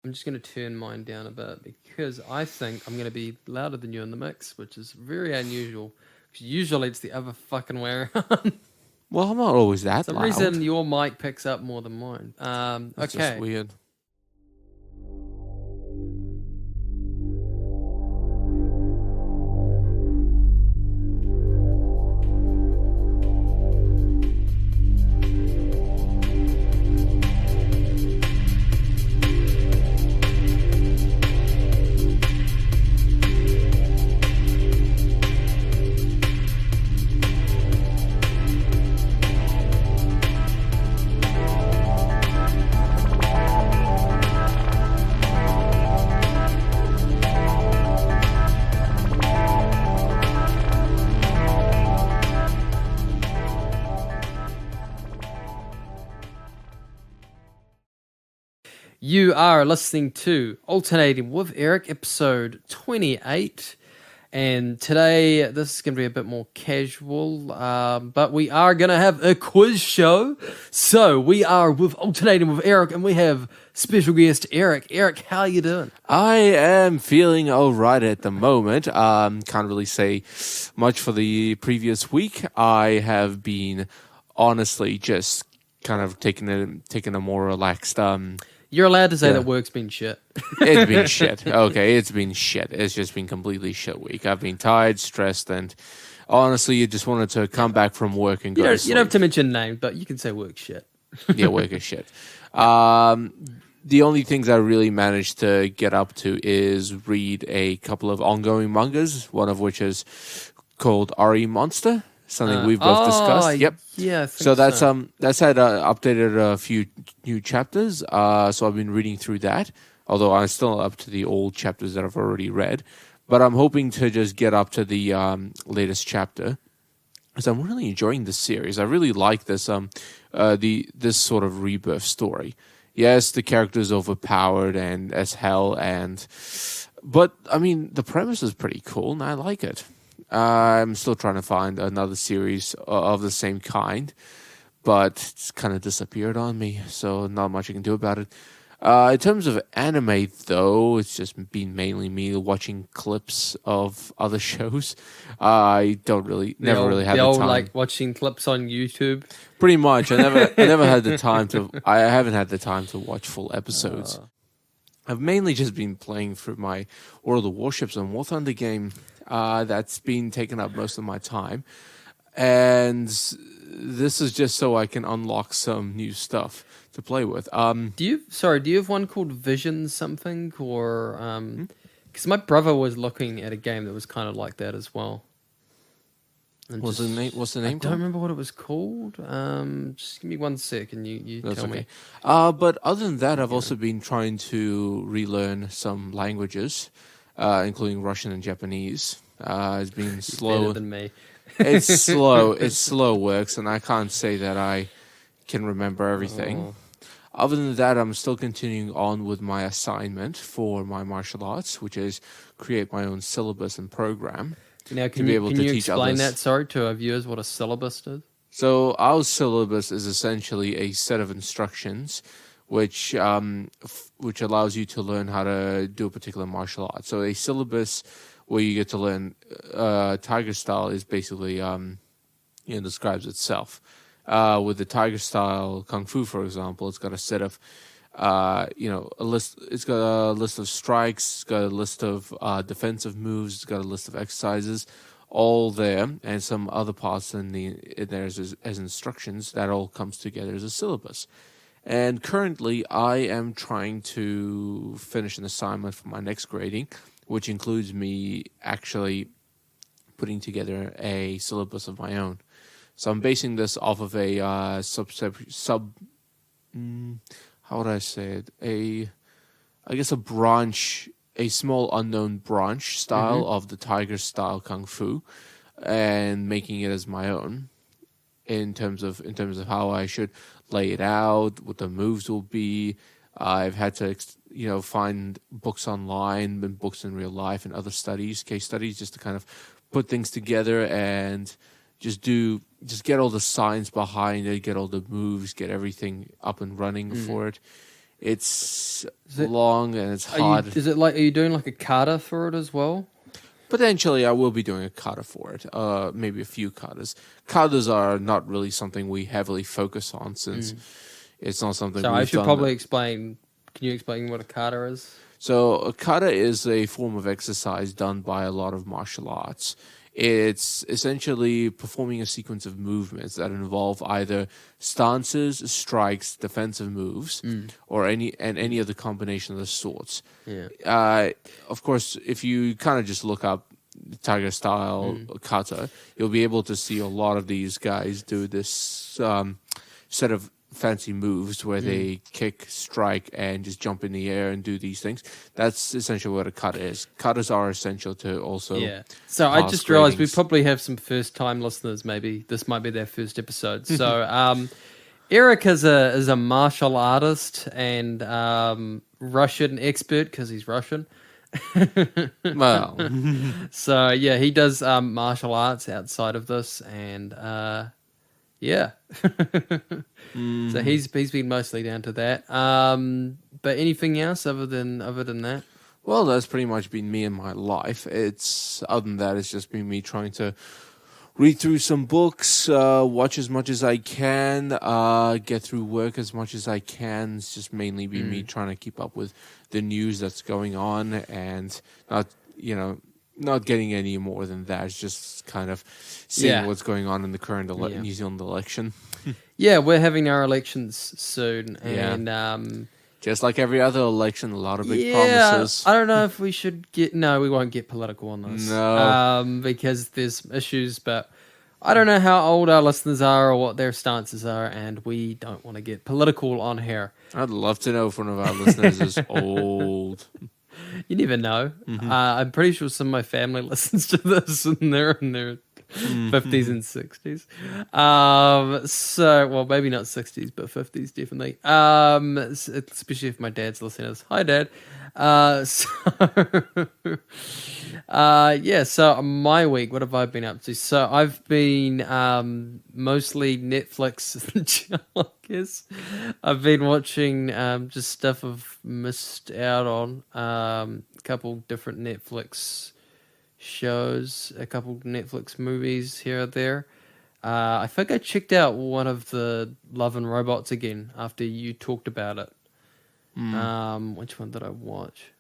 I'm just going to turn mine down a bit because I think I'm going to be louder than you in the mix, which is very unusual. 'Cause usually it's the other fucking way around. Well, I'm not always that For some loud. reason, your mic picks up more than mine. It's just Okay. weird. You are listening to Alternating with Eric, episode 28. And today, this is going to be a bit more casual, but we are going to have a quiz show. So we are with Alternating with Eric, and we have special guest Eric. Eric, how are you doing? I am feeling all right at the moment. Can't really say much for the previous week. I have been honestly just kind of taking a more relaxed. You're allowed to say Yeah. that work's been shit. It's been shit. Okay, it's been shit. It's just been completely shit week. I've been tired, stressed, and honestly, you just wanted to come back from work and go to You sleep. don't have to mention names, but you can say work shit. Yeah, work is shit. The only things I really managed to get up to is read a couple of ongoing mangas, one of which is called RE Monster, something we've both discussed. Yep. Yeah, I think So that's had updated a few new chapters. So I've been reading through that, although I'm still up to the old chapters that I've already read. But I'm hoping to just get up to the latest chapter, because I'm really enjoying this series. I really like this this sort of rebirth story. Yes, the character is overpowered and as hell, but I mean the premise is pretty cool, and I like it. I'm still trying to find another series of the same kind, but it's kind of disappeared on me, so not much I can do about it. In terms of anime, though, it's just been mainly me watching clips of other shows. I don't really, never really had the time. Like watching clips on YouTube. Pretty much, I never had the time to. I haven't had the time to watch full episodes. I've mainly just been playing through my World of Warships and War Thunder game. That's been taking up most of my time, and this is just so I can unlock some new stuff to play with. Do you have one called Vision something, or because my brother was looking at a game that was kind of like that as well. And What's the name? What's the name I don't called? remember what it was called. Just give me 1 sec and you That's tell okay. me. But other than that, I've also been trying to relearn some languages, including Russian and Japanese. It's been slow. Better than me. It's slow. It's slow works, and I can't say that I can remember everything. Oh. Other than that, I'm still continuing on with my assignment for my martial arts, which is create my own syllabus and program. Now, to be able to teach explain others. that, sorry, to our viewers what a syllabus is? So our syllabus is essentially a set of instructions which allows you to learn how to do a particular martial art. So a syllabus where you get to learn Tiger Style is basically describes itself. With the Tiger Style Kung Fu, for example, it's got a set of a list. It's got a list of strikes. It's got a list of defensive moves. It's got a list of exercises, all there, and some other parts in there as instructions. That all comes together as a syllabus. And currently, I am trying to finish an assignment for my next grading, which includes me actually putting together a syllabus of my own. So I'm basing this off of a how would I say it? A small unknown branch style of the Tiger Style Kung Fu, and making it as my own in terms of how I should lay it out, what the moves will be. I've had to find books online and books in real life and other case studies, just to kind of put things together and just get all the science behind it, get all the moves, get everything up and running for it. It's Is it- long and it's Are you, hard. is it like, are you doing like a kata for it as well? Potentially, I will be doing a kata for it. Maybe a few katas. Katas are not really something we heavily focus on since it's not something So we've I should done. probably explain. Can you explain what a kata is? So a kata is a form of exercise done by a lot of martial arts. It's essentially performing a sequence of movements that involve either stances, strikes, defensive moves, or any other combination of the sorts. Yeah. Of course, if you kind of just look up Tiger style kata, you'll be able to see a lot of these guys do this set of fancy moves where they kick, strike, and just jump in the air and do these things. That's essentially what a kata is. Katas are essential to also. Yeah. So I pass just realized we gradings. probably have some first time listeners. Maybe this might be their first episode. So Eric is a martial artist and Russian expert because he's Russian. Well, So yeah, he does martial arts outside of this, and yeah. So he's been mostly down to that. But anything else other than that? well, that's pretty much been me in my life. It's other than that, it's just been me trying to read through some books, watch as much as I can, get through work as much as I can. It's just mainly been me trying to keep up with the news that's going on and not getting any more than that. It's just kind of seeing Yeah. what's going on in the current New Zealand election. Yeah, we're having our elections soon, Yeah. and Just like every other election, a lot of big yeah, promises. I don't know if we should get. No, we won't get political on this. No. Because there's issues, but I don't know how old our listeners are or what their stances are, and we don't want to get political on here. I'd love to know if one of our listeners is old. You never know. I'm pretty sure some of my family listens to this, and they're in their 50s and 60s. So, well, maybe not 60s, but 50s definitely. Especially if my dad's listening to this. Hi, Dad. Yeah, so my week, what have I been up to? So I've been mostly Netflix and chill, I guess. I've been watching just stuff I've missed out on. A couple different Netflix shows, a couple Netflix movies here or there. I think I checked out one of the Love and Robots again after you talked about it. Which one did I watch?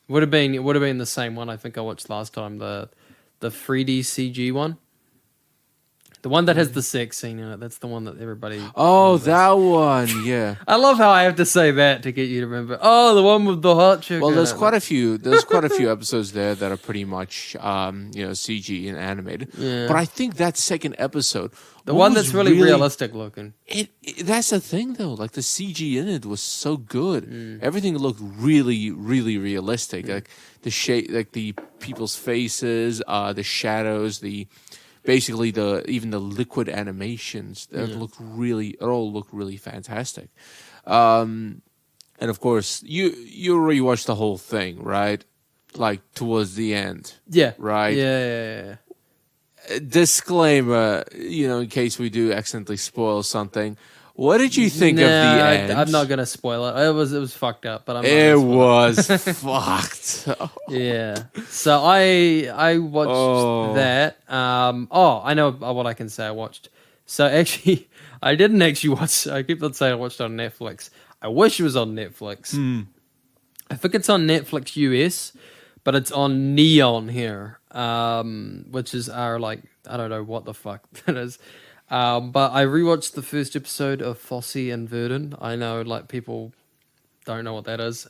It would have been the same one I think I watched last time, the 3D CG one. The one that has the sex scene in it. That's the one that everybody. Oh, remembers. that one, yeah. I love how I have to say that to get you to remember. Oh, the one with the hot chick. Well, in there's it. quite a few episodes there that are pretty much CG and animated. Yeah. But I think that second episode, The what one was that's really realistic looking. That's the thing though. Like the CG in it was so good. Everything looked really, really realistic. Like the shape, like the people's faces, the shadows, even the liquid animations. It all looked really fantastic. And of course, you already watched the whole thing, right? Like towards the end. Yeah. Right? Yeah. Disclaimer, in case we do accidentally spoil something. What did you think of the end? I'm not gonna spoil it. It was fucked up, but It was fucked. Yeah. So I watched that. I know what I can say I watched. So actually, I didn't actually watch. I keep on saying I watched it on Netflix. I wish it was on Netflix. I think it's on Netflix US, but it's on Neon here, which is our I don't know what the fuck that is. But I rewatched the first episode of Fosse and Verdon. I know people don't know what that is.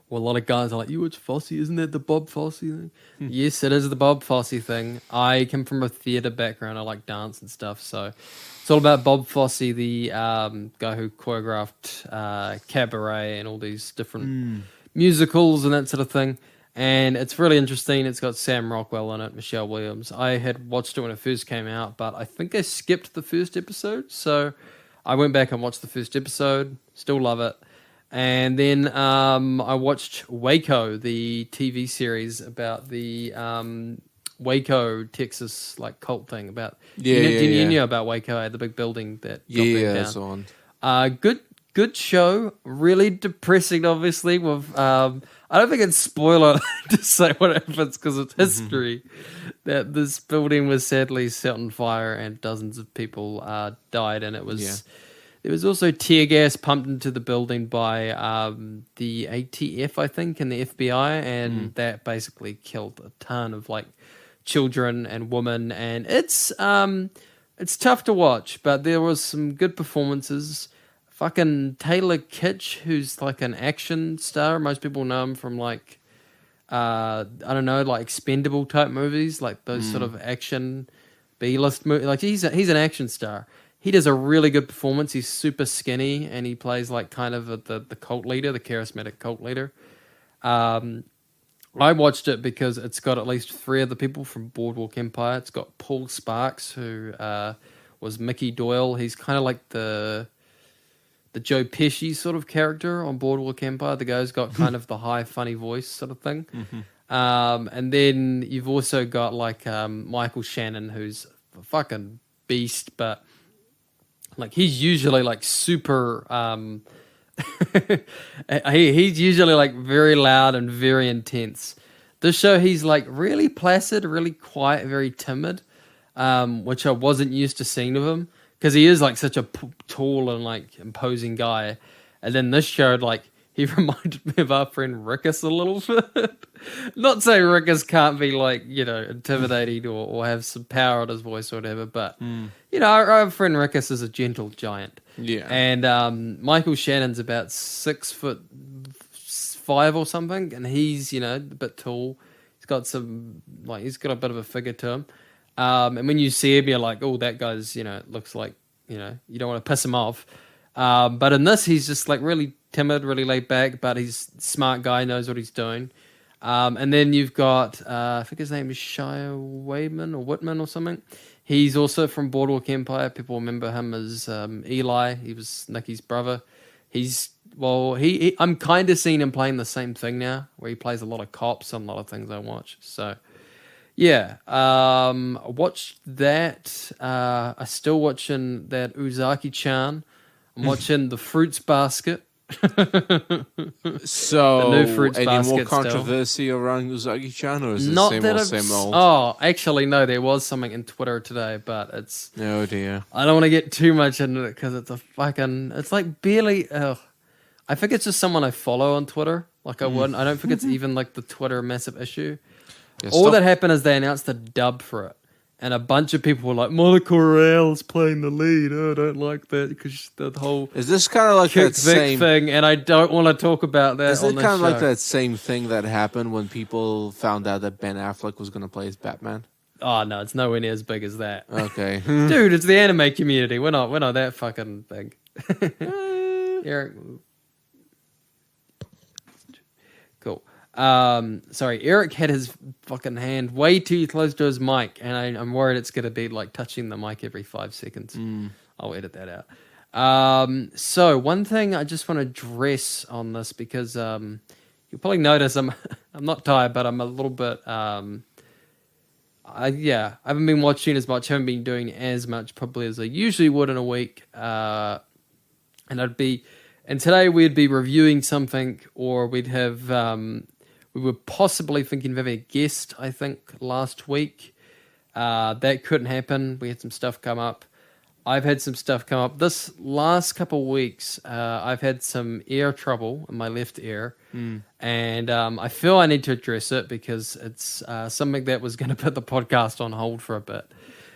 Well, a lot of guys are like, you watch Fosse, isn't that the Bob Fosse thing? Yes, it is the Bob Fosse thing. I come from a theatre background. I like dance and stuff. So it's all about Bob Fosse, the guy who choreographed Cabaret and all these different musicals and that sort of thing. And it's really interesting. It's got Sam Rockwell in it, Michelle Williams. I had watched it when it first came out, but I think I skipped the first episode. So I went back and watched the first episode. Still love it. And then I watched Waco, the TV series about the Waco, Texas cult thing about. Do you know about Waco, the big building that got burned down? That's on. good show, really depressing, obviously. With I don't think it's spoiler to say what happens because it's history. That this building was sadly set on fire and dozens of people died, and it was. There was also tear gas pumped into the building by the ATF, I think, and the FBI, and that basically killed a ton of like children and women. And it's tough to watch, but there was some good performances. Fucking Taylor Kitsch, who's like an action star. Most people know him from like I don't know, like expendable type movies, like those sort of action B-list movies. Like he's an action star. He does a really good performance. He's super skinny, and he plays like kind of the cult leader, the charismatic cult leader. I watched it because it's got at least 3 of the people from Boardwalk Empire. It's got Paul Sparks, who was Mickey Doyle. He's kind of like the Joe Pesci sort of character on Boardwalk Empire. The guy's got kind of the high, funny voice sort of thing. And then you've also got like Michael Shannon, who's a fucking beast, but like he's usually like super he's usually like very loud and very intense. This show he's like really placid, really quiet, very timid, which I wasn't used to seeing of him because he is like such a tall and like imposing guy. And then this show, like, he reminded me of our friend Rickus a little bit. Not saying Rickus can't be like, you know, intimidating or have some power on his voice or whatever, but you know, our friend Rickus is a gentle giant. Yeah. And Michael Shannon's about 6'5" or something, and he's, you know, a bit tall. He's got some like he's got a bit of a figure to him. And when you see him, you're like, oh, that guy's, you know, looks like, you know, you don't want to piss him off. But in this, he's just like really timid, really laid back, but he's a smart guy, knows what he's doing. And then you've got, I think his name is Shia Wayman or Whitman or something. He's also from Boardwalk Empire. People remember him as Eli. He was Nicky's brother. I'm kind of seeing him playing the same thing now, where he plays a lot of cops on a lot of things I watch. So, yeah, I watched that. I'm still watching that Uzaki-chan. I'm watching The Fruits Basket. So, the new Fruits any Basket more controversy around Uzaki-chan, or is it Not same that old, same old? Oh, actually, no, there was something in Twitter today, but it's... Oh, dear. I don't want to get too much into it because it's it's like barely... I think it's just someone I follow on Twitter. Like, I don't think it's even like the Twitter massive issue. Yeah, All that happened is they announced a dub for it. And a bunch of people were like, Monica Rael's playing the lead. Oh, I don't like that because the whole Is this kind of like Kick that Vic same thing, and I don't want to talk about that. Is it kind of like that same thing that happened when people found out that Ben Affleck was going to play as Batman? Oh no, it's nowhere near as big as that. Okay, Dude, it's the anime community. We're not that fucking big. Eric, cool. Sorry, Eric had his fucking hand way too close to his mic, and I'm worried it's gonna be like touching the mic every 5 seconds. I'll edit that out. So one thing I just want to address on this because you'll probably notice I'm not tired, but I'm a little bit I haven't been watching as much, haven't been doing as much probably as I usually would in a week. And today we'd be reviewing something, or we'd have we were possibly thinking of having a guest, I think, last week. That couldn't happen. We had some stuff come up. I've had some stuff come up. This last couple of weeks, I've had some ear trouble in my left ear. And I feel I need to address it because it's something that was going to put the podcast on hold for a bit.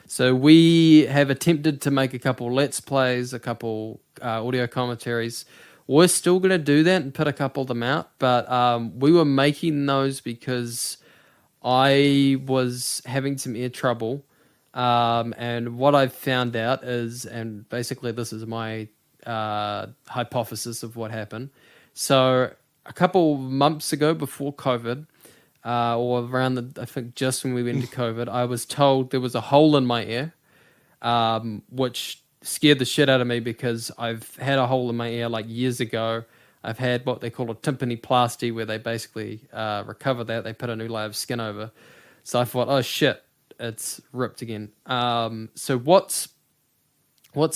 So we have attempted to make a couple Let's Plays, a couple audio commentaries. We're still going to do that and put a couple of them out. But we were making those because I was having some ear trouble. And what I've found out is, and basically this is my hypothesis of what happened. So a couple months ago before COVID, or around I think just when we went into COVID, I was told there was a hole in my ear, which scared the shit out of me because I've had a hole in my ear like years ago. I've had what they call a tympanoplasty, where they basically recover that. They put a new layer of skin over. So I thought, oh shit, it's ripped again. So what's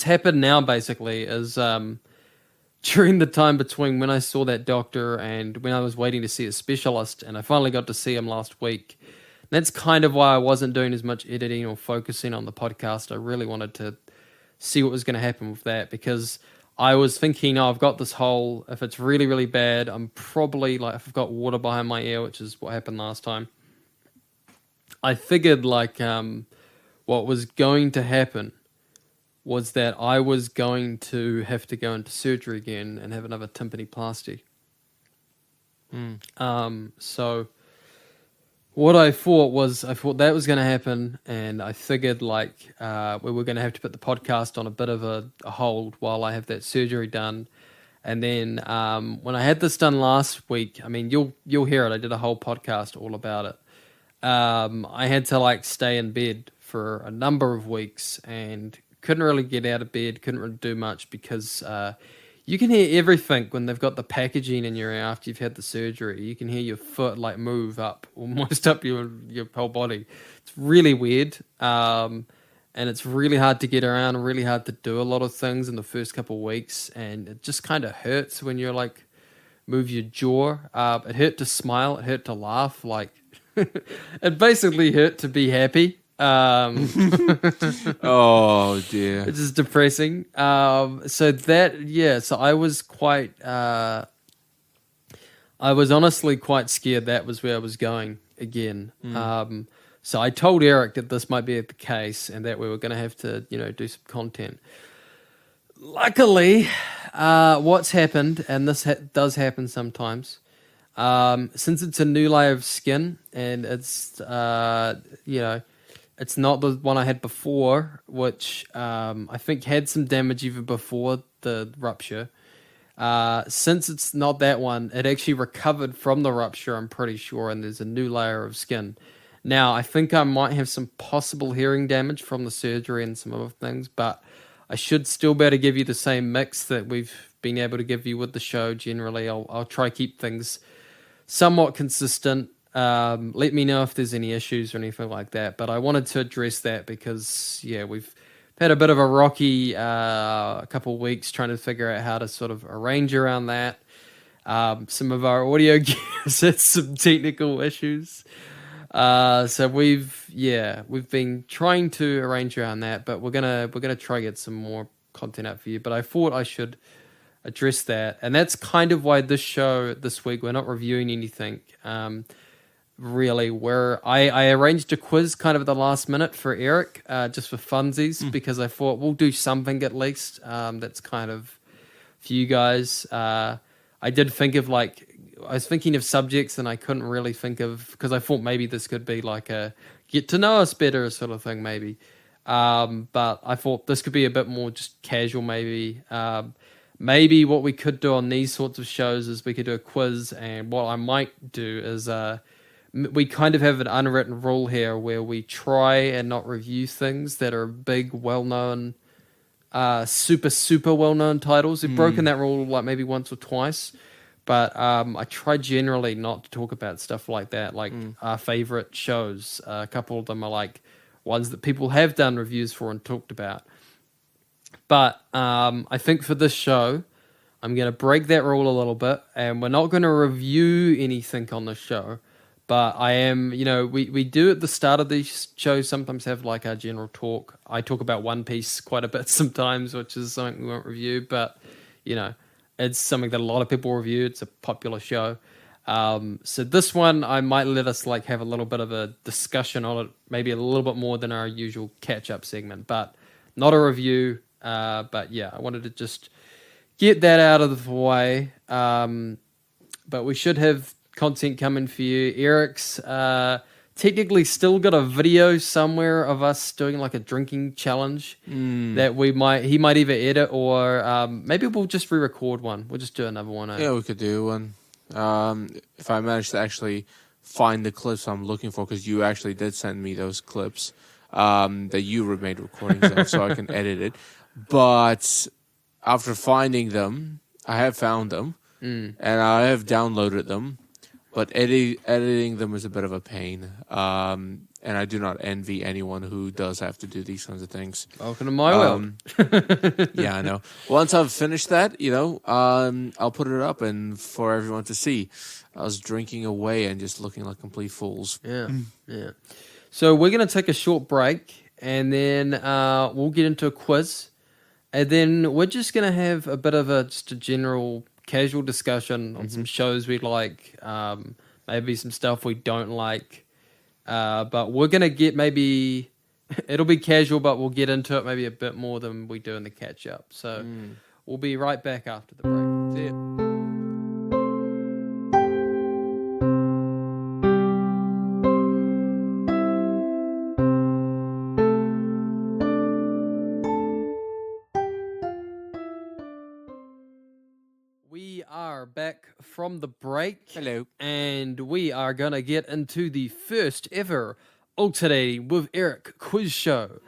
happened now basically is during the time between when I saw that doctor and when I was waiting to see a specialist, and I finally got to see him last week. That's kind of why I wasn't doing as much editing or focusing on the podcast. I really wanted to see what was going to happen with that, because I was thinking, oh, I've got this hole. If it's really, really bad, I'm probably like, if I've got water behind my ear, which is what happened last time, I figured like what was going to happen was that I was going to have to go into surgery again and have another tympanoplasty. So what I thought that was going to happen, and I figured like we were going to have to put the podcast on a bit of a hold while I have that surgery done. And then when I had this done last week, I mean, you'll hear it. I did a whole podcast all about it. I had to like stay in bed for a number of weeks and couldn't really get out of bed, couldn't really do much because you can hear everything when they've got the packaging in your ear after you've had the surgery. You can hear your foot like move up, almost up your whole body. It's really weird. And it's really hard to get around, really hard to do a lot of things in the first couple of weeks. And it just kind of hurts when you're like, move your jaw. It hurt to smile. It hurt to laugh. Like, it basically hurt to be happy. Oh dear. Which is depressing. So I was I was honestly quite scared that was where I was going again. So I told Eric that this might be the case and that we were going to have to, do some content. Luckily, what's happened, and this does happen sometimes, since it's a new layer of skin and it's, it's not the one I had before, which I think had some damage even before the rupture. Since it's not that one, it actually recovered from the rupture, I'm pretty sure, and there's a new layer of skin. Now, I think I might have some possible hearing damage from the surgery and some other things, but I should still be able to give you the same mix that we've been able to give you with the show generally. I'll try to keep things somewhat consistent. Let me know if there's any issues or anything like that. But I wanted to address that because, we've had a bit of a rocky couple of weeks trying to figure out how to sort of arrange around that. Some of our audio gear has had some technical issues. So we've been trying to arrange around that, but we're gonna try to get some more content out for you. But I thought I should address that, and that's kind of why this show this week we're not reviewing anything. Really, where I arranged a quiz kind of at the last minute for Eric, just for funsies, because I thought we'll do something at least. That's kind of for you guys. I did think of I was thinking of subjects and I couldn't really think of, because I thought maybe this could be like a get to know us better sort of thing maybe. But I thought this could be a bit more just casual maybe. Maybe what we could do on these sorts of shows is we could do a quiz, and what I might do is we kind of have an unwritten rule here where we try and not review things that are big, well-known, super well-known titles. We've broken that rule like maybe once or twice. But I try generally not to talk about stuff like that, like our favorite shows. A couple of them are like ones that people have done reviews for and talked about. But I think for this show, I'm going to break that rule a little bit, and we're not going to review anything on this show. But I am, we do at the start of these shows sometimes have like our general talk. I talk about One Piece quite a bit sometimes, which is something we won't review, but, it's something that a lot of people review. It's a popular show. So this one, I might let us have a little bit of a discussion on it, maybe a little bit more than our usual catch-up segment, but not a review. But yeah, I wanted to just get that out of the way. But we should have content coming for you. Eric's technically still got a video somewhere of us doing like a drinking challenge that he might either edit or maybe we'll just re-record one. We'll just do another one. Yeah, we could do one. If I manage to actually find the clips I'm looking for, because you actually did send me those clips that you made recordings of, so I can edit it. But after finding them, I have found them and I have downloaded them. But editing them is a bit of a pain. And and I do not envy anyone who does have to do these kinds of things. Welcome to my world. Yeah, I know. Once I've finished that, I'll put it up and for everyone to see. I was drinking away and just looking like complete fools. Yeah. So we're going to take a short break, and then we'll get into a quiz, and then we're just going to have a bit of just a general casual discussion on some shows we like, maybe some stuff we don't like, but we're going to get maybe, it'll be casual, but we'll get into it maybe a bit more than we do in the catch-up. So we'll be right back after the break. See ya. We are back from the break. Hello. And we are going to get into the first ever Alternating with Eric quiz show.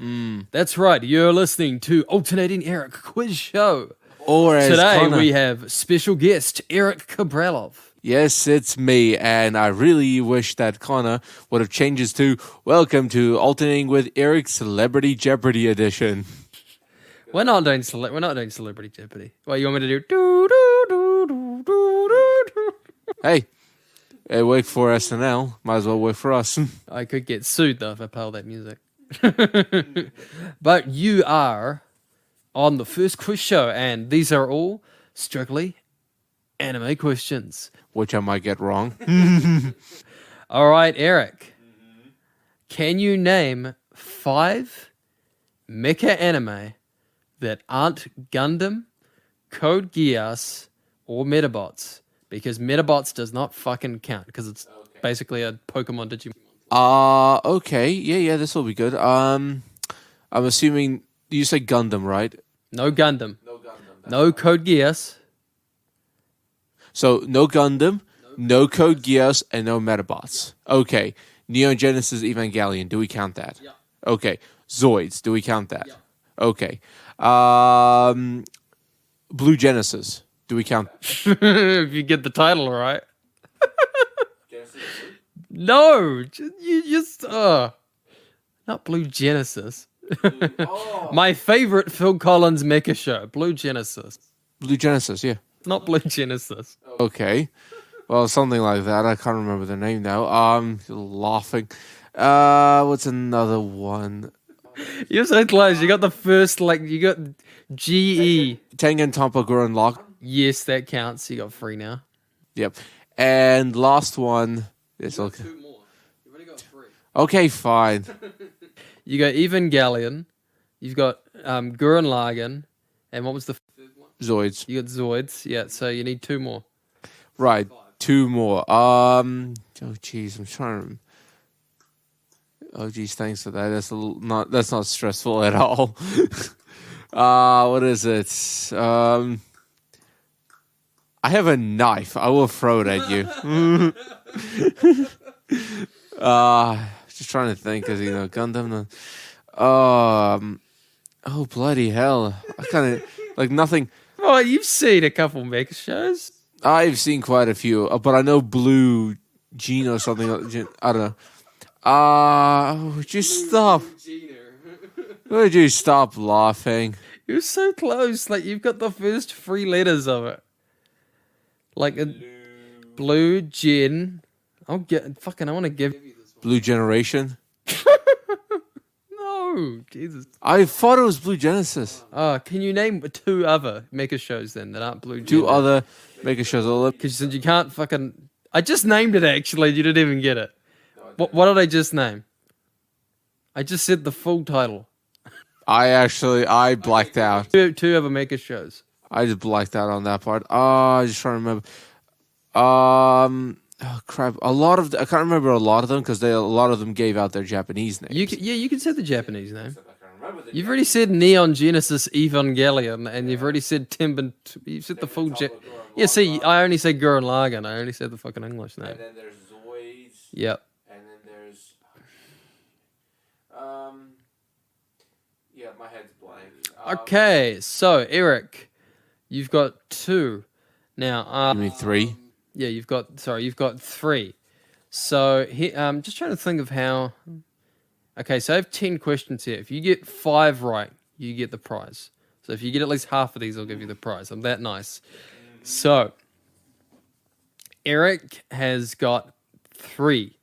That's right. You're listening to Alternating Eric quiz show. Or as Today Connor, we have special guest Eric Kabralov. Yes, it's me, and I really wish that Connor would have changed his to Welcome to Alternating with Eric Celebrity Jeopardy Edition. We're not doing Celebrity Jeopardy. What, you want me to do? Do, do, do, do, do, do, do. Hey, it worked for SNL. Might as well work for us. I could get sued though if I play all that music. But you are on the first quiz show, and these are all strictly anime questions. Which I might get wrong. All right, Eric. Can you name 5 mecha anime that aren't Gundam, Code Geass, or Metabots? Because Metabots does not fucking count, because it's basically a Pokemon Digimon. Okay. Yeah, this will be good. I'm assuming you say Gundam, right? No Gundam. No Code Geass. So, no Gundam, no Code Geass, and no Metabots. Okay. Neon Genesis Evangelion, do we count that? Yeah. Okay. Zoids, do we count that? Yeah. Okay. Blue Genesis, do we count? If you get the title right. No, you just not Blue Genesis. My favorite Phil Collins mecha show, Blue Genesis. Blue Genesis, yeah. Not Blue Genesis. Okay. Well, something like that. I can't remember the name now. Laughing. What's another one? You're so close. You got the first, you got GE. Tengen Toppa Gurren Lagann. Yes, that counts. You got 3 now. Yep. And last one. It's okay. 2 more. You've only got 3. Okay, fine. You got Evangelion. You've got Gurren Lagann. And what was the third one? Zoids. You got Zoids. Yeah, so you need 2 more. Right. 2 more. Oh, jeez. I'm trying to... Oh, geez, thanks for that. That's not stressful at all. What is it? I have a knife. I will throw it at you. Just trying to think, because Gundam. Oh bloody hell! I kind of nothing. Well, you've seen a couple mecha shows. I've seen quite a few, but I know Blue Gene or something. I don't know. Would you stop? Would you stop laughing? You're so close. You've got the first 3 letters of it. Blue Gen. I want to give you this one. Blue Generation? No, Jesus. I thought it was Blue Genesis. Can you name 2 other mecha shows then that aren't Blue Gen? 2 other mega shows. Because since you can't I just named it actually, you didn't even get it. What did I just name? I just said the full title. I blacked out. 2 other mecha shows. I just blacked out on that part. I just trying to remember. Oh crap! I can't remember a lot of them because a lot of them gave out their Japanese names. You can say the Japanese name. You've already said Neon Genesis Evangelion, and you've already said you said the full Yeah, see, I only said Gurren Lagann. I only said the fucking English name. And then there's Zoids. Yep. And then there's yeah, my head's blank. Okay, so Eric, you've got 2 now. You mean 3? Yeah, you've got 3. So just trying to think of how Okay, so I have 10 questions here. If you get 5 right, you get the prize. So if you get at least half of these, I'll give you the prize. I'm that nice. So Eric has got 3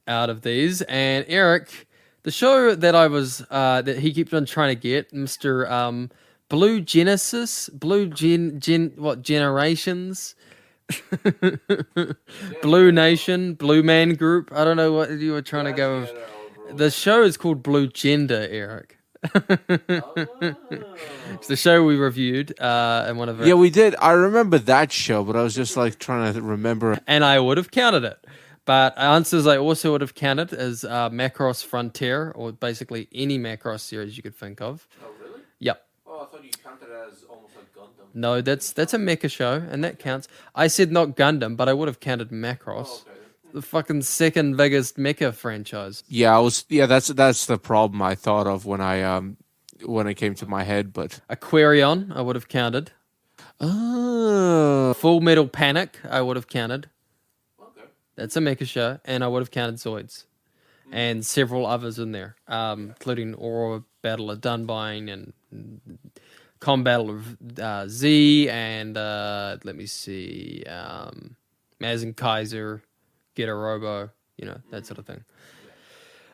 out of these, and Eric, the show that I was that he kept on trying to get, Mr. Blue Generations, Blue Nation, Blue Man Group. I don't know what you were trying to go with. The show is called Blue Gender, Eric. It's the show we reviewed in one of our... Yeah, we did. I remember that show, but I was just like trying to remember. And I would have counted it. But answers I also would have counted as Macross Frontier, or basically any Macross series you could think of. Oh, really? Yep. Oh, I thought you counted it as almost like Gundam. No, that's a mecha show, and that counts. I said not Gundam, but I would have counted Macross. Oh, okay. The fucking second biggest mecha franchise. Yeah, that's the problem I thought of when it came to my head, but Aquarion, I would have counted. oh, Full Metal Panic, I would have counted. okay. That's a mecha show, and I would have counted Zoids. And several others in there, including Aurora Battle of Dunbine and Con Battle of Z, and let me see, Maz and Kaiser, Get a Robo, that sort of thing.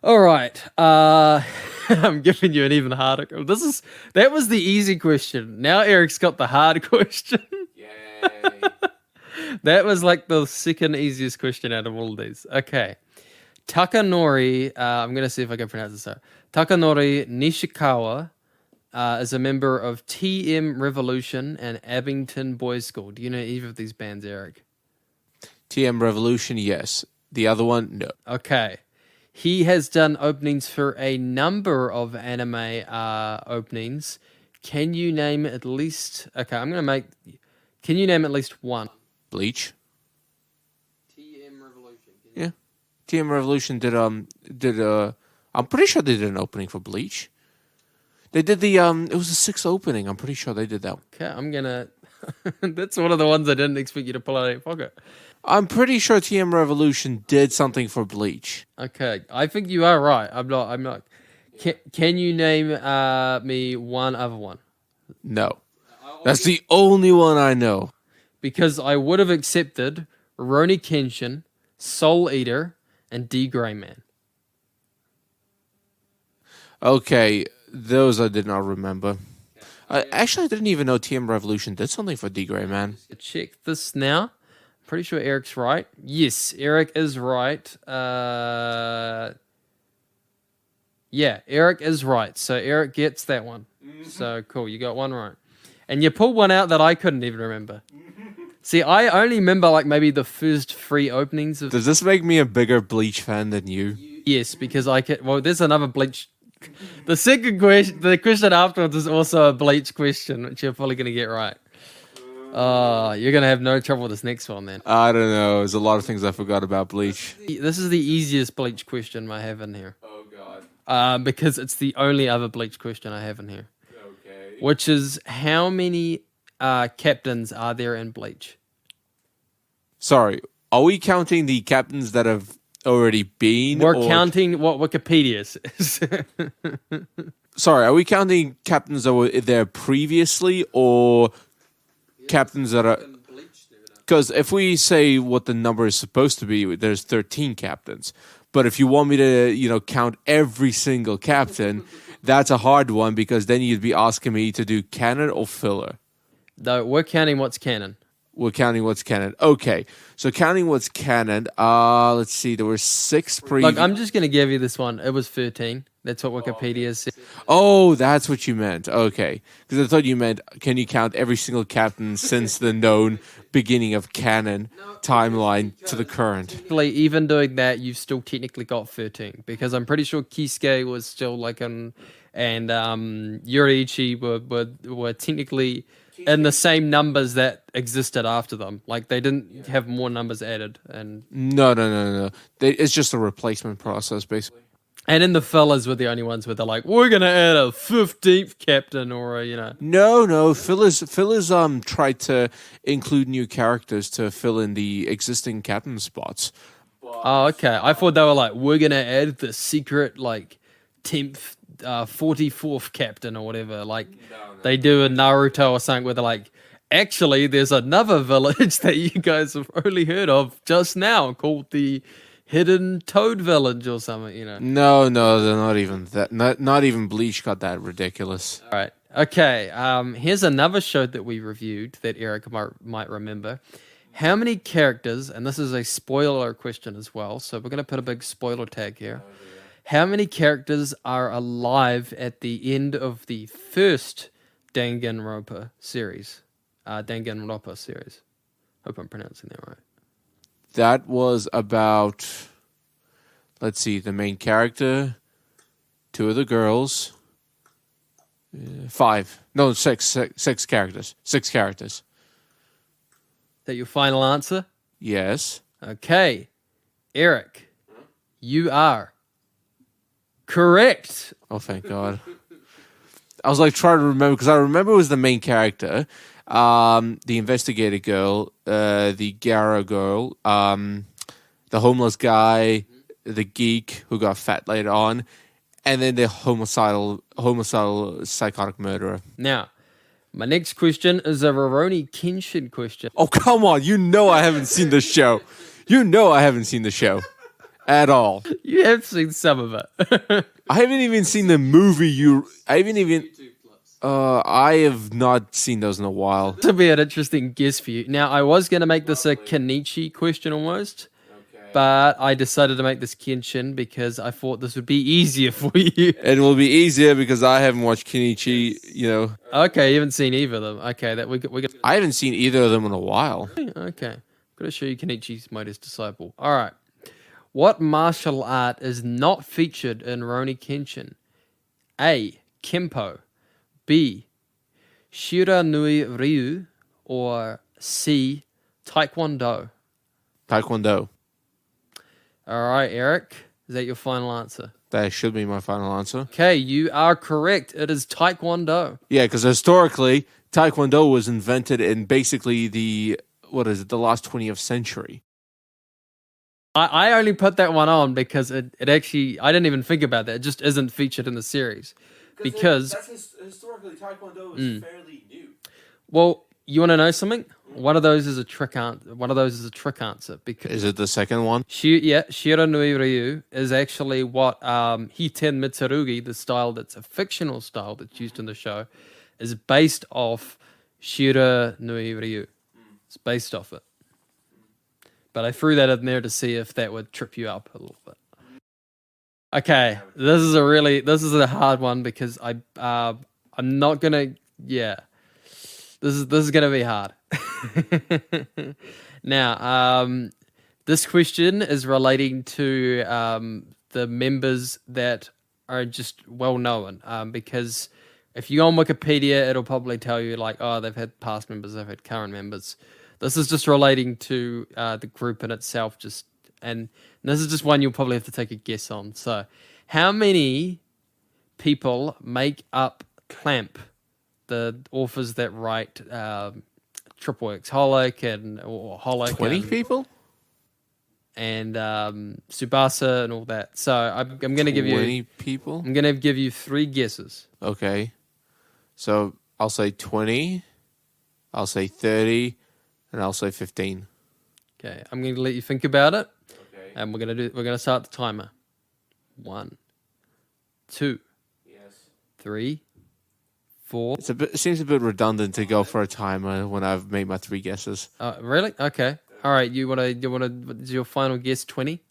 All right, I'm giving you an even harder. That was the easy question. Now Eric's got the hard question. Yay! That was like the second easiest question out of all of these. Okay. Takanori, I'm going to see if I can pronounce this out. Takanori Nishikawa is a member of TM Revolution and Abington Boys School. Do you know either of these bands, Eric? TM Revolution, yes. The other one, no. Okay. He has done openings for a number of anime openings. Can you name at least... Okay, Can you name at least one? Bleach. TM Revolution. Yeah. TM Revolution did I'm pretty sure they did an opening for Bleach. They did it was the 6th opening. I'm pretty sure they did that. Okay, I'm gonna... That's one of the ones I didn't expect you to pull out of your pocket. I'm pretty sure TM Revolution did something for Bleach. Okay, I think you are right. I'm not. Can you name me one other one? No. That's the only one I know. Because I would have accepted Rurouni Kenshin, Soul Eater, and D Grey Man. Okay, those I did not remember. Actually, I didn't even know TM Revolution did something for D Grey Man. Check this now. Pretty sure Eric's right. Yes, Eric is right. Yeah, Eric is right. So Eric gets that one. So cool, you got one right. And you pulled one out that I couldn't even remember. See, I only remember like maybe the first 3 openings of... Does this make me a bigger Bleach fan than you? Yes, because I can... Well, there's another Bleach... The second question, the question afterwards is also a Bleach question, which you're probably going to get right. You're going to have no trouble with this next one then. I don't know. There's a lot of things I forgot about Bleach. This is the easiest Bleach question I have in here. Oh, God. Because it's the only other Bleach question I have in here. Okay. Which is, how many captains are there in Bleach? Sorry, are we counting the captains that have already been? We're counting what Wikipedia says. Sorry, are we counting captains that were there previously or captains that are... Because if we say what the number is supposed to be, there's 13 captains. But if you want me to, count every single captain, that's a hard one because then you'd be asking me to do canon or filler. No, we're counting what's canon. We're counting what's canon. Okay, so counting what's canon, let's see, there were 6 Look, I'm just going to give you this one. It was 13. That's what Wikipedia said. Oh, that's what you meant. Okay. Because I thought you meant, can you count every single captain since the known beginning of canon timeline to the current? Even doing that, you've still technically got 13. Because I'm pretty sure Kisuke was still like and Yoriichi were technically in the same numbers that existed after them. Like, they didn't have more numbers added. And No. It's just a replacement process, basically. And in the fillers were the only ones where they're like, we're going to add a 15th captain or No. Fillers tried to include new characters to fill in the existing captain spots. Oh, okay. I thought they were like, we're going to add the secret, 10th, 44th captain or whatever. Like they do in Naruto or something where they're like, actually, there's another village that you guys have only heard of just now called the Hidden Toad Village or something, No, they're not even that. Not even Bleach got that ridiculous. All right. Okay. Here's another show that we reviewed that Eric might remember. How many characters, and this is a spoiler question as well, so we're going to put a big spoiler tag here. How many characters are alive at the end of the first Danganronpa series? Danganronpa series. Hope I'm pronouncing that right. That was about, let's see, the main character, 2 of the girls, 5. No, 6 characters. 6 characters. Is that your final answer? Yes. Okay. Eric, you are correct. Oh, thank God. I was like trying to remember, because I remember it was the main character, the investigator girl, the Gara girl, the homeless guy, the geek who got fat later on, and then the homicidal psychotic murderer. Now, my next question is a Rurouni Kenshin question. Oh, come on. I haven't seen the show. I haven't seen the show at all. You have seen some of it. I haven't even seen the movie. I have not seen those in a while. This will be an interesting guess for you. Now, I was going to make this a Kenichi question almost, but I decided to make this Kenshin because I thought this would be easier for you. It will be easier because I haven't watched Kenichi, Okay, you haven't seen either of them. Okay, I haven't seen either of them in a while. Okay, I'm going to show you Kenichi's Mightiest Disciple. All right. What martial art is not featured in Rurouni Kenshin? A. Kempo. B. Shira Nui Ryu. Or C. Taekwondo. Taekwondo. All right, Eric. Is that your final answer? That should be my final answer. Okay, you are correct. It is Taekwondo. Yeah, because historically, Taekwondo was invented in basically the last 20th century. I only put that one on because it actually, I didn't even think about that. It just isn't featured in the series. Because historically, Taekwondo is fairly new. Well, you want to know something? One of those is a trick answer. Because is it the second one? Shira Nui Ryu is actually what Hiten Mitsurugi, the style that's a fictional style that's used in the show, is based off Shira Nui Ryu. It's based off it. But I threw that in there to see if that would trip you up a little bit. Okay, this is a hard one because I'm not gonna. Yeah, this is gonna be hard. Now, this question is relating to the members that are just well known. Because if you go on Wikipedia, it'll probably tell you like, oh, they've had past members, they've had current members. This is just relating to the group in itself, and this is just one you'll probably have to take a guess on. So, how many people make up Clamp, the authors that write Triple X Holic or Holic? 20 people? And Tsubasa and all that. So I'm going to give you 20 people. I'm going to give you 3 guesses. Okay, so I'll say 20. I'll say 30. And I'll say 15. Okay, I'm going to let you think about it. Okay. And we're going to start the timer. 1, 2, 3, 4. It seems a bit redundant to go for a timer when I've made my 3 guesses. Really? Okay. All right. You want to? Is your final guess 20?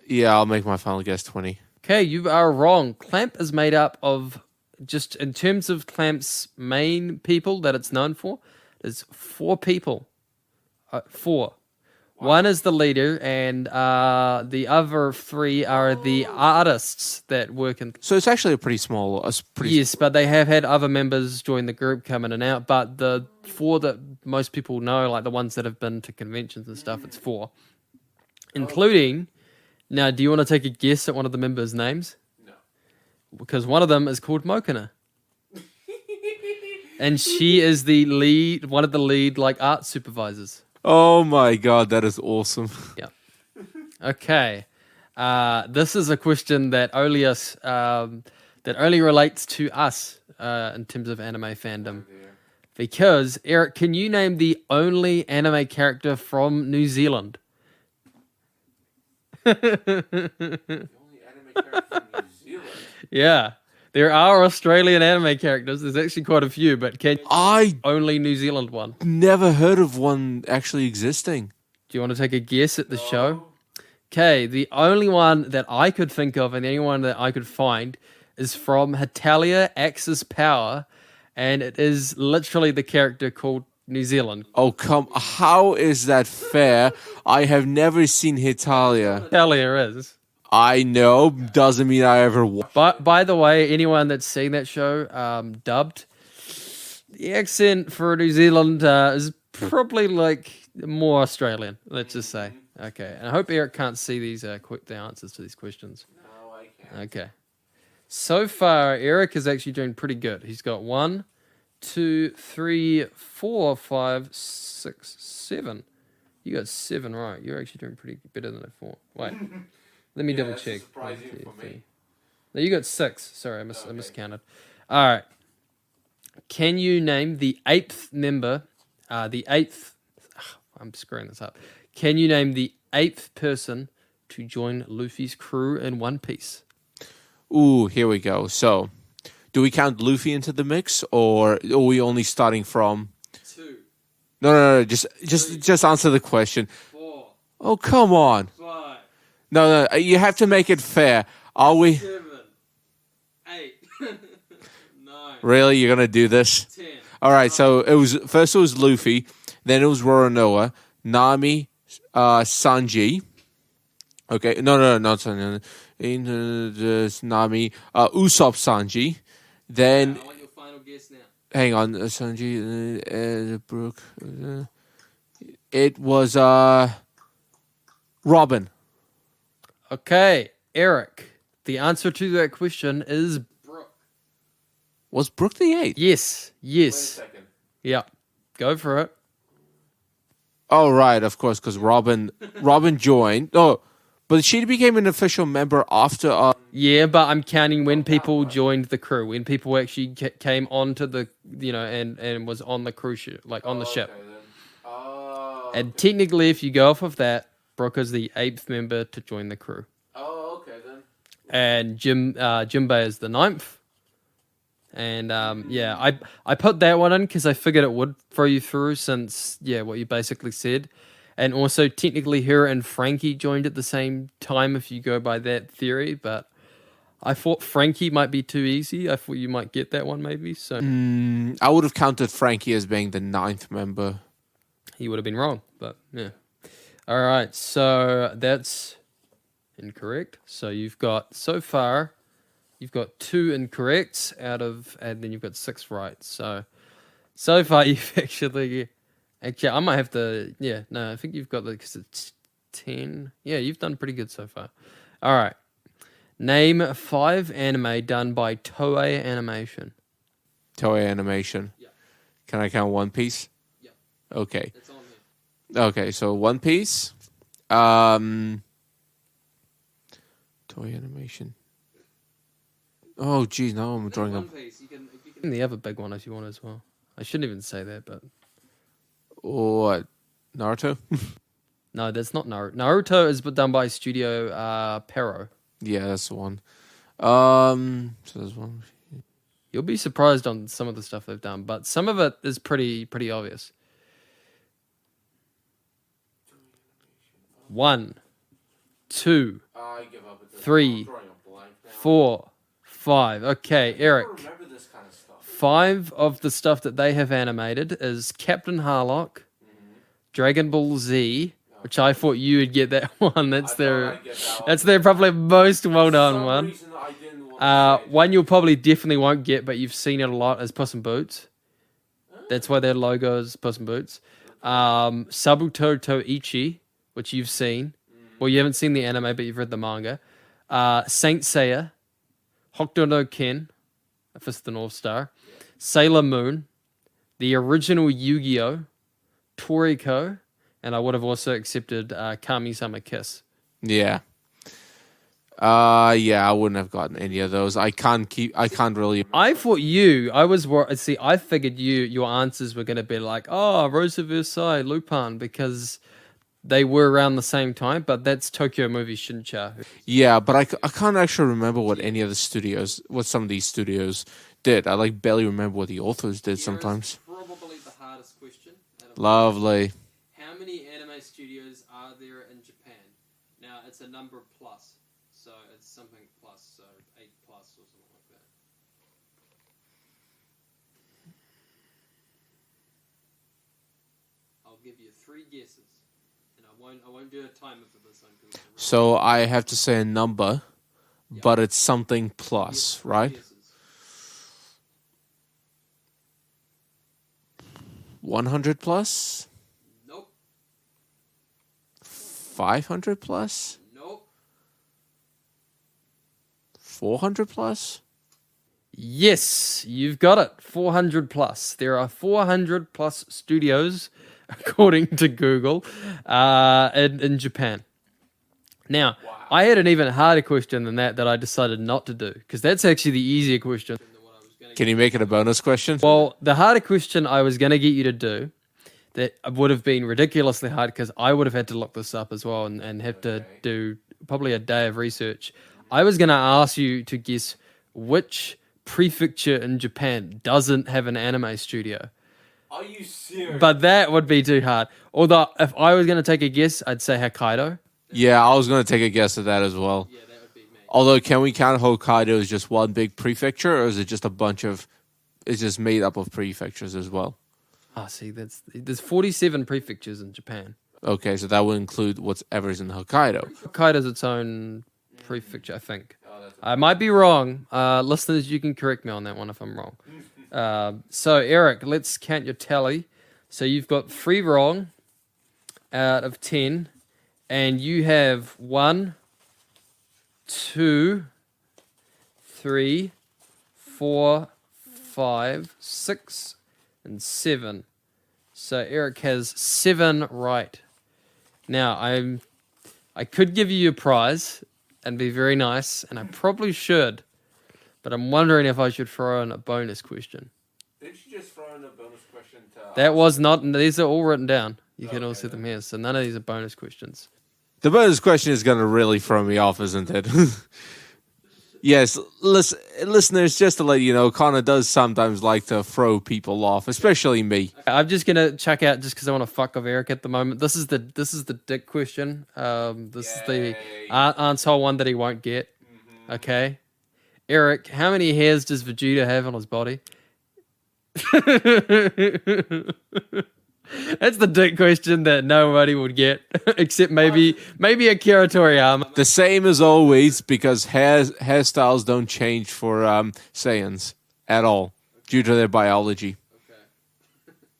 Yeah, I'll make my final guess 20. Okay, you are wrong. Clamp is made up of, just in terms of Clamp's main people that it's known for, there's 4 people. 4. Wow. One is the leader, and the other 3 are the artists that work in. So it's actually a pretty small. Yes, but they have had other members join the group come in and out. But the 4 that most people know, like the ones that have been to conventions and stuff, it's 4, including. Now, do you want to take a guess at one of the members' names? No, because one of them is called Mokina. And she is one of the lead like art supervisors. Oh my God, that is awesome. Yeah. Okay. This is a question that only us that only relates to us in terms of anime fandom. Because Eric, can you name the only anime character from New Zealand? Yeah, there are Australian anime characters. There's actually quite a few, but I only New Zealand one. never heard of one actually existing. Do you want to take a guess at the show? Okay, the only one that I could think of and the only one that I could find is from Hetalia Axis Power, and it is literally the character called New Zealand. Oh, how is that fair? I have never seen Hetalia. Hetalia is. I know, doesn't mean I ever watched. But by the way, anyone that's seen that show dubbed, the accent for New Zealand is probably like more Australian, let's just say. Okay, and I hope Eric can't see these the answers to these questions. No, I can't. Okay. So far, Eric is actually doing pretty good. He's got 1, 2, 3, 4, 5, 6, 7. You got 7 right. You're actually doing pretty better than a 4. Wait, let me double check. Surprising for me. No, you got 6. Sorry, I miscounted. All right. Can you name the 8th member? The 8th. I'm screwing this up. Can you name the 8th person to join Luffy's crew in One Piece? Ooh, here we go. So, do we count Luffy into the mix, or are we only starting from 2? No. Just answer the question. 4. Oh, come on. 5. No. You have to make it fair. Are we 7. 8. 9. really? You're gonna do this? 10. All right. So it was Luffy, then it was Roronoa, Nami, Sanji. Okay. No, not Sanji. Nami, Usopp, Sanji. Then I want your final guess now. hang on, Sanji, Brooke. It was Robin. Okay, Eric. The answer to that question is Brooke. Was Brooke the 8th? Yes. Second. Yeah. Go for it. Oh right, of course, because Robin joined. No, but she became an official member after. Yeah, but I'm counting when people joined the crew, when people actually came onto the, and was on the cruise ship, like on the ship. And technically, if you go off of that, Brooke is the 8th member to join the crew. Oh, okay then. And Jinbei is the 9th. And I put that one in because I figured it would throw you through since what you basically said, and also technically her and Frankie joined at the same time if you go by that theory. But I thought Frankie might be too easy. I thought you might get that one maybe. So I would have counted Frankie as being the 9th member. he would have been wrong. But yeah. All right, so that's incorrect. So you've got so far. You've got 2 incorrect and then you've got 6 right. So far you've actually, I might have to, I think you've got because it's 10. Yeah, you've done pretty good so far. All right. Name 5 anime done by Toei Animation. Toei Animation. Yeah. Can I count One Piece? Yeah. Okay. It's on here. Okay, so One Piece. Toei Animation. Oh, geez, now I'm drawing up. One Piece. You can the other big one if you want as well. I shouldn't even say that, but What? Naruto? no, that's not Naruto. Naruto is done by Studio Pero. Yeah, that's the one. So there's one. You'll be surprised on some of the stuff they've done, but some of it is pretty obvious. 1, 2, I give up at this. 3, 4, 5. Okay, Eric. remember this kind of stuff. 5 of the stuff that they have animated is Captain Harlock, Dragon Ball Z, which I thought you would get that one. That's their probably most well done one. One you'll probably definitely won't get, but you've seen it a lot, is Puss in Boots. That's why their logo is Puss in Boots. Sabuto Toichi, which you've seen. Well, you haven't seen the anime, but you've read the manga. Saint Seiya, Hokuto no Ken, A Fist of the North Star, Sailor Moon, the original Yu-Gi-Oh!, Toriko, and I would have also accepted Kami-sama Kiss. Yeah. Yeah, I wouldn't have gotten any of those. I can't really. I figured your answers were going to be like, oh, Rosa Versailles, Lupin, because they were around the same time, but that's Tokyo Movie Shincha. Yeah, but I can't actually remember what some of these studios did. I like barely remember what the authors did sometimes. Probably the hardest question. Lovely. How many anime studios are there in Japan? Now, it's a number plus, so it's something plus, so 8 plus or something like that. I'll give you 3 guesses, and I won't do a timer for this one. So I have to say a number, Yeah. but it's something plus, right? Guesses. 100 plus? Nope. 500 plus? Nope. 400 plus? Yes, you've got it. 400 plus. There are 400 plus studios, according to Google, in Japan. Now, I had an even harder question than that I decided not to do, because that's actually the easier question. Can you make it a bonus question? Well, the harder question I was going to get you to do, that would have been ridiculously hard, because I would have had to look this up as well and have to do probably a day of research. I was going to ask you to guess which prefecture in Japan doesn't have an anime studio. Are you serious? But that would be too hard. Although, if I was going to take a guess, I'd say Hokkaido. Yeah, I was going to take a guess at that as well. Yeah, that would be me. Although, can we count Hokkaido as just one big prefecture, or is it just it's just made up of prefectures as well? See, there's 47 prefectures in Japan. Okay, so that would include whatever's in Hokkaido. Hokkaido's its own prefecture, I think. I might be wrong. Listeners, you can correct me on that one if I'm wrong. So, Eric, let's count your tally. So you've got 3 wrong out of 10, and you have 1, 2, 3, 4, 5, 6, and 7. So Eric has 7 right. Now, I could give you a prize and be very nice, and I probably should, but I'm wondering if I should throw in a bonus question. Didn't you just throw in a bonus question to That was not, these are all written down. You can all see them here, so none of these are bonus questions. The bonus question is going to really throw me off, isn't it? Yes, listeners, just to let you know, Connor does sometimes like to throw people off, especially me. I'm just gonna check out just because I want to fuck with Eric at the moment. This is the dick question. This is the answer one that he won't get. Mm-hmm. Okay, Eric, how many hairs does Vegeta have on his body? That's the dick question that nobody would get, except maybe Akira Toriyama. The same as always, because hairstyles don't change for Saiyans at all, due to their biology. Okay.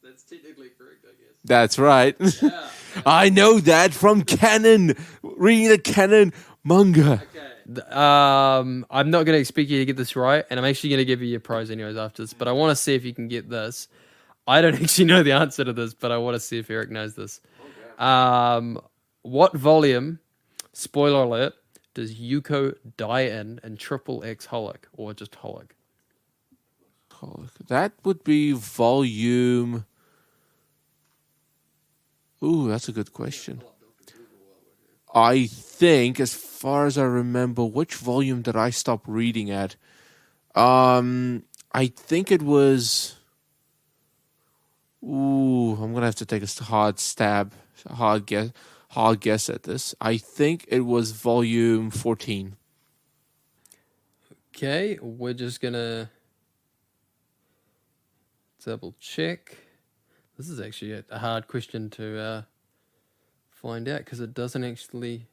That's technically correct, I guess. That's right. Yeah. I know that from canon, reading the canon manga. Okay. I'm not going to expect you to get this right, and I'm actually going to give you your prize anyways after this, but I want to see if you can get this. I don't actually know the answer to this, but I want to see if Eric knows this. Okay. What volume, spoiler alert, does Yuko die in Triple X Holic, or just Holic? That would be volume... Ooh, that's a good question. I think, as far as I remember, which volume did I stop reading at? I think it was... Ooh, I'm gonna have to take a hard guess at this. I think it was volume 14. Okay, we're just gonna double check. This is actually a hard question to find out because it doesn't actually.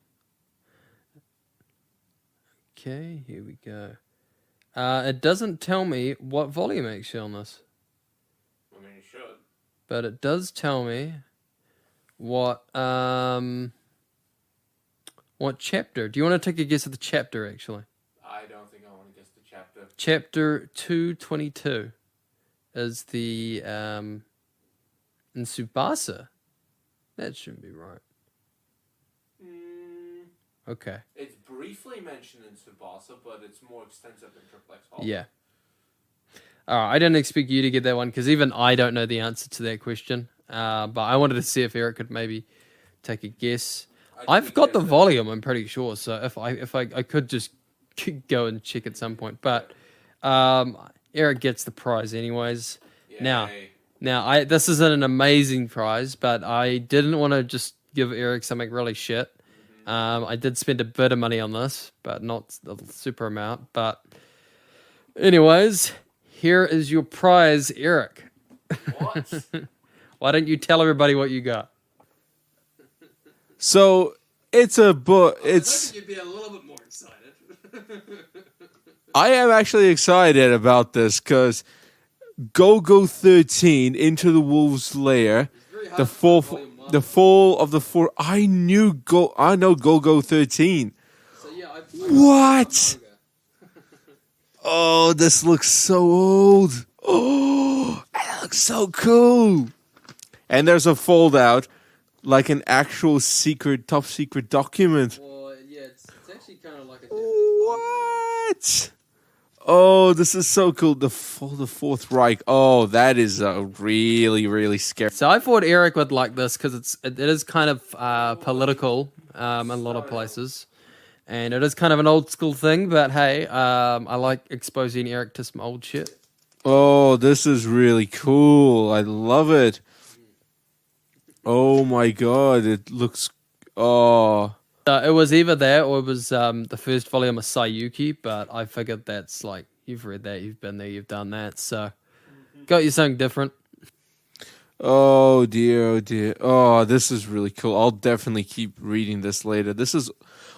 Okay, here we go. It doesn't tell me what volume actually on this. I mean, you should. But it does tell me what chapter. Do you want to take a guess at the chapter, actually? I don't think I want to guess the chapter. Chapter 222 is the in Tsubasa. That shouldn't be right. Okay. It's briefly mentioned in Tsubasa, but it's more extensive in Triple X Hall. Yeah. All right, I didn't expect you to get that one because even I don't know the answer to that question. But I wanted to see if Eric could maybe take a guess. I've got the volume, I'm pretty sure. So if I could just go and check at some point. But Eric gets the prize anyways. Yay. Now this isn't an amazing prize, but I didn't want to just give Eric something really shit. I did spend a bit of money on this, but not a super amount. But anyways, here is your prize, Eric. What? Why don't you tell everybody what you got? So it's a book. It's. You'd be a little bit more excited. I am actually excited about this because Go-Go 13 Into the Wolves Lair, the fall of the four. I know Go-Go 13. So yeah, What? Oh, this looks so old. Oh, it looks so cool. And there's a fold out, like an actual top secret document. Well, yeah, it's actually kind of like a. What? Oh, this is so cool. The Fourth Reich. Oh, that is really, really scary. So I thought Eric would like this because it is kind of political in a lot of places, and it is kind of an old school thing. But hey, I like exposing Eric to some old shit. Oh, this is really cool. I love it. Oh my god, it looks. Oh. It was either that or it was the first volume of Sayuki, but I figured that's like, you've read that, you've been there, you've done that, so got you something different. Oh dear, oh dear. Oh, this is really cool. I'll definitely keep reading this later. This is.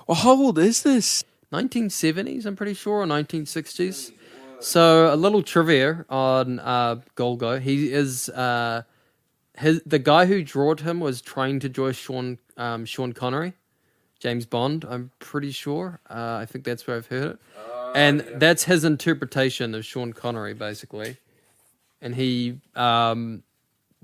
Well, how old is this? 1970s, I'm pretty sure, or 1960s. So a little trivia on Golgo. He is the guy who drawed him was trying to draw Sean Connery. James Bond, I'm pretty sure. I think that's where I've heard it. And that's his interpretation of Sean Connery, basically. And he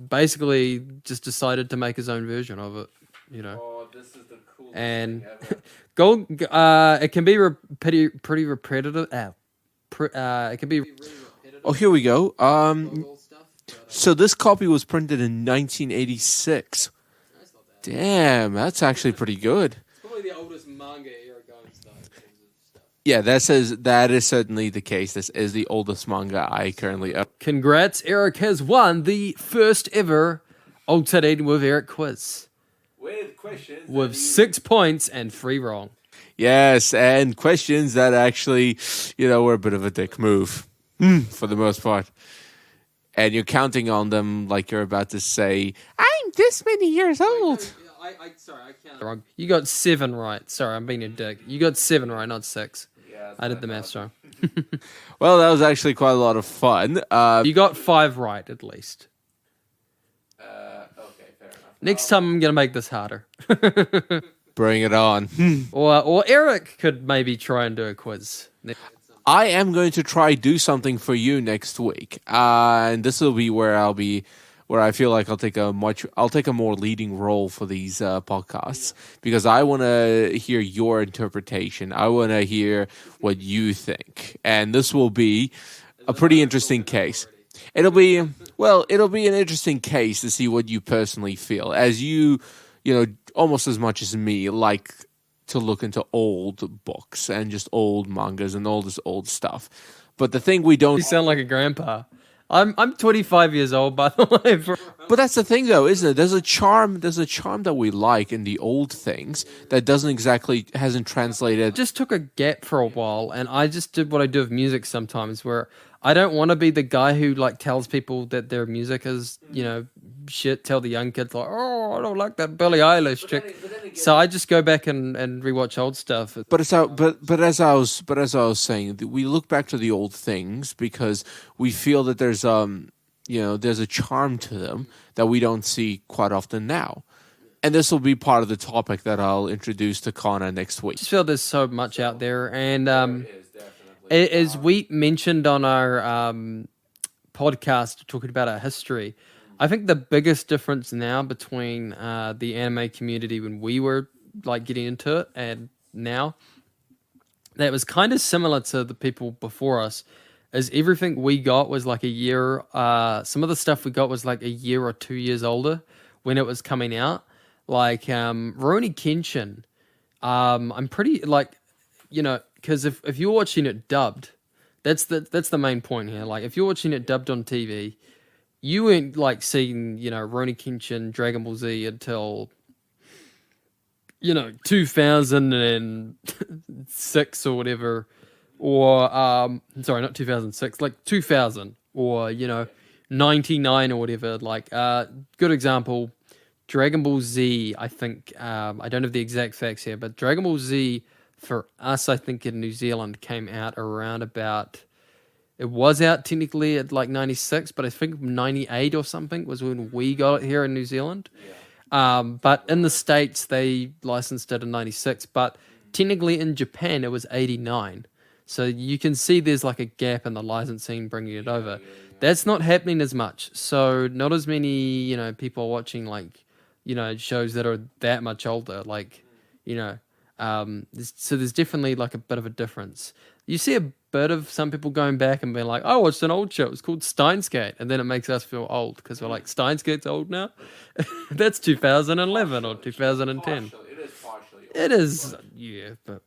basically just decided to make his own version of it, you know. Oh, this is the coolest And thing ever. it can be pretty repetitive. It can be really repetitive. Oh, here we go. So this copy was printed in 1986. That's not bad. Damn, that's actually pretty good. Probably the oldest manga Eric owns, though. Yeah, that is certainly the case. This is the oldest manga I currently own. Congrats, Eric has won the first ever Alternating with Eric quiz. With questions. With 6 points and 3 wrong. Yes, and questions that actually, were a bit of a dick move for the most part. And you're counting on them like you're about to say, I'm this many years old. Sorry, I counted wrong. You got 7 right. Sorry, I'm being a dick. You got 7 right, not 6. Yeah, I did the maths wrong. Well, that was actually quite a lot of fun. You got 5 right, at least. Okay, fair enough. Next time, I'm going to make this harder. Bring it on. Or Eric could maybe try and do a quiz. I am going to try do something for you next week, and this will be where I feel like I'll take a more leading role for these podcasts because I want to hear your interpretation. I want to hear what you think, and this will be a pretty interesting case. It'll be an interesting case to see what you personally feel, as you almost as much as me like to look into old books and just old mangas and all this old stuff. But the thing we don't... You sound like a grandpa. I'm 25 years old, by the way. But that's the thing, though, isn't it? There's a charm that we like in the old things that hasn't translated. I just took a gap for a while, and I just did what I do with music sometimes, where I don't want to be the guy who tells people that their music is, shit. Tell the young kids oh, I don't like that Billie Eilish chick. So I just go back and rewatch old stuff. But as I was saying, we look back to the old things because we feel that there's a charm to them that we don't see quite often now. And this will be part of the topic that I'll introduce to Connor next week. I just feel there's so much out there, and as we mentioned on our podcast talking about our history, I think the biggest difference now between the anime community when we were getting into it and now that was kind of similar to the people before us. Is everything we got was like a year. Some of the stuff we got was like a year or 2 years older when it was coming out. Like Rurouni Kenshin. I'm pretty like, because if you're watching it dubbed, that's the main point here. Like if you're watching it dubbed on TV, you weren't like seeing Rurouni Kenshin, Dragon Ball Z until 2006 or whatever, or sorry, not 2006, like 2000 or 99 or whatever. Like good example, Dragon Ball Z. I think I don't have the exact facts here, but Dragon Ball Z for us, I think in New Zealand came out around about. It was out technically at like 96, but I think 98 or something was when we got it here in New Zealand. But in the States, they licensed it in 96, but technically in Japan, it was 89. So you can see there's like a gap in the licensing bringing it over. That's not happening as much. So not as many, people are watching like, shows that are that much older. Like, so there's definitely like a bit of a difference. You see a bit of some people going back and being like, "Oh, it's an old show. It's called Steins Gate," and then it makes us feel old because we're like, "Steins Gate's old now." That's 2011 or 2010. It is partially. It is, yeah, but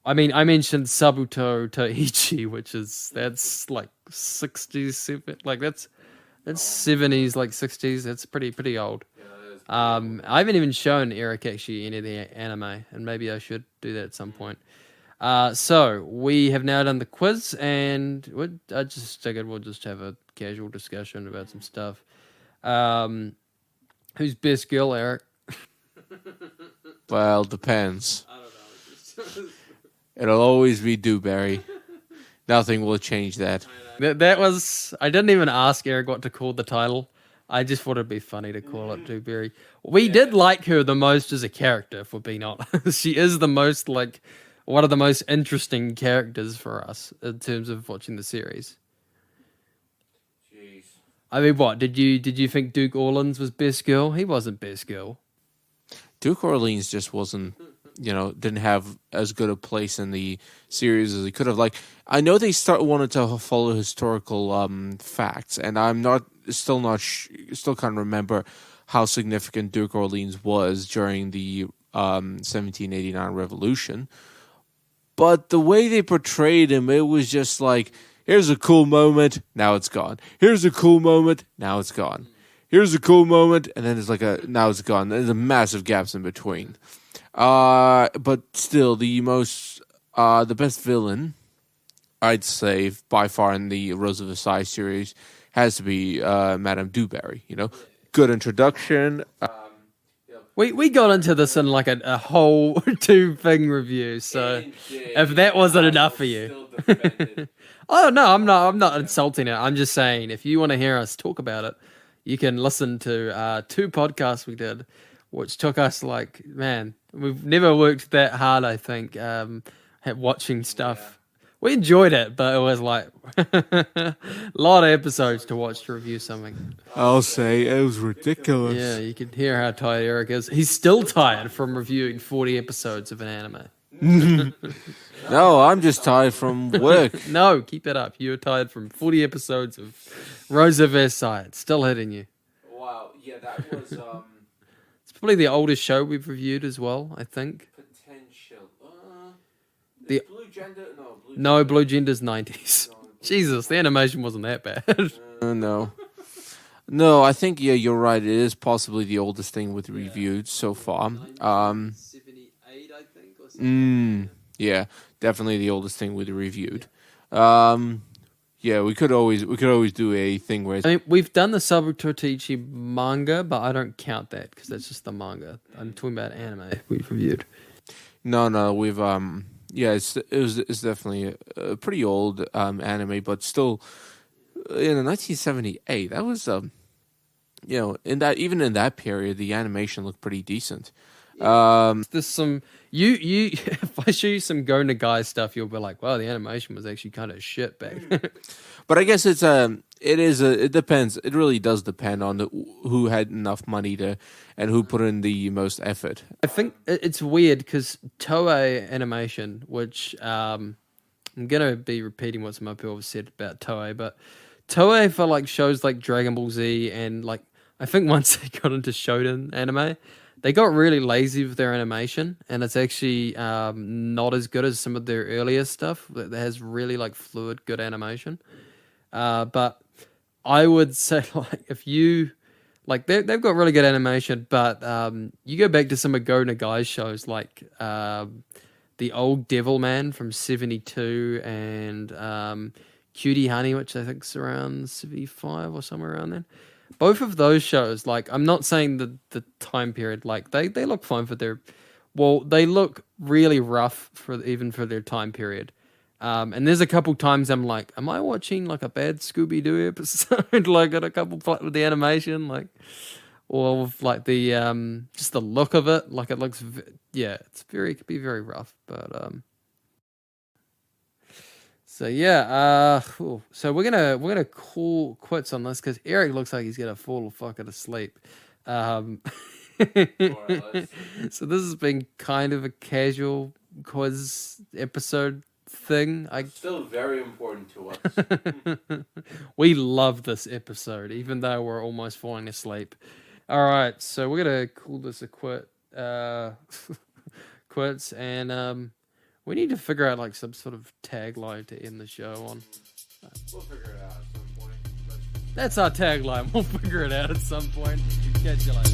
I mean, I mentioned Sabuto Taiichi, that's like 60s, like that's 70s, like 60s. That's pretty old. I haven't even shown Eric actually any of the anime, and maybe I should do that at some point. So we have now done the quiz, and I just figured we'll just have a casual discussion about some stuff. Who's best girl, Eric? Well, depends. I don't know. It'll always be Dewberry. Nothing will change that. That was. I didn't even ask Eric what to call the title. I just thought it'd be funny to call it Dewberry. We did like her the most as a character, if we're being honest. She is the most like one of the most interesting characters for us in terms of watching the series. Jeez. I mean, what did you think Duke Orleans was best girl? He wasn't best girl. Duke Orleans just wasn't, didn't have as good a place in the series as he could have. Like, I know they wanted to follow historical facts, and I'm still can't remember how significant Duke Orleans was during the 1789 revolution. But the way they portrayed him, it was just like, here's a cool moment, now it's gone. Here's a cool moment, now it's gone. Here's a cool moment, and then it's like now it's gone. There's a massive gaps in between. But still, the best villain, I'd say, by far in the Rose of Versailles series, has to be Madame Dewberry. Good introduction. We got into this in like a whole 2-thing review. So if that wasn't enough for you, oh no, I'm not insulting it. I'm just saying if you want to hear us talk about it, you can listen to 2 podcasts we did, which took us like, man, we've never worked that hard. I think at watching stuff. We enjoyed it, but it was like a lot of episodes to watch to review something. I'll say it was ridiculous. Yeah, you can hear how tired Eric is. He's still tired from reviewing 40 episodes of an anime. No, I'm just tired from work. No, keep it up. You're tired from 40 episodes of Rose of Versailles. It's still hitting you. Wow, yeah, that was It's probably the oldest show we've reviewed as well, I think. potential. The- Blue Gender? No, Blue Gender's 90s. Jesus, the animation wasn't that bad. No. No, I think, yeah, you're right. It is possibly the oldest thing we've reviewed so far. 78, I think, or something. Yeah, definitely the oldest thing we've reviewed. Yeah, we could always do a thing where I mean, we've done the Sabuto Taiichi manga, but I don't count that because that's just the manga. I'm talking about anime we've reviewed. No, we've yeah, it's definitely a pretty old anime, but still in 1978, that was in that period the animation looked pretty decent. There's some you if I show you some Go Nagai stuff, you'll be like, wow, the animation was actually kind of shit back then. But I guess it depends. It really does depend on who had enough money and who put in the most effort. I think it's weird because Toei Animation, which I'm gonna be repeating what some other people have said about Toei, but Toei for like shows like Dragon Ball Z and like I think once they got into Shonen anime, they got really lazy with their animation, and it's actually not as good as some of their earlier stuff that has really like fluid, good animation. But I would say like if you like they've got really good animation, but you go back to some of Go Nagai's shows like the old Devilman from '72 and Cutie Honey, which I think's around '75 or somewhere around then. Both of those shows, like I'm not saying the time period, like they look fine for their, well, they look really rough for even for their time period. And there's a couple times I'm like, am I watching like a bad Scooby Doo episode? Like at a couple with the animation, like, or with like the just the look of it, like it looks, it's it could be very rough, but So yeah, cool. So we're gonna call quits on this because Eric looks like he's gonna fall fucking asleep. So this has been kind of a casual quiz episode thing. Still very important to us. We love this episode, even though we're almost falling asleep. All right, so we're gonna call this a quit. Quits and we need to figure out like some sort of tagline to end the show on. We'll figure it out at some point. That's our tagline. We'll figure it out at some point. Catch you later.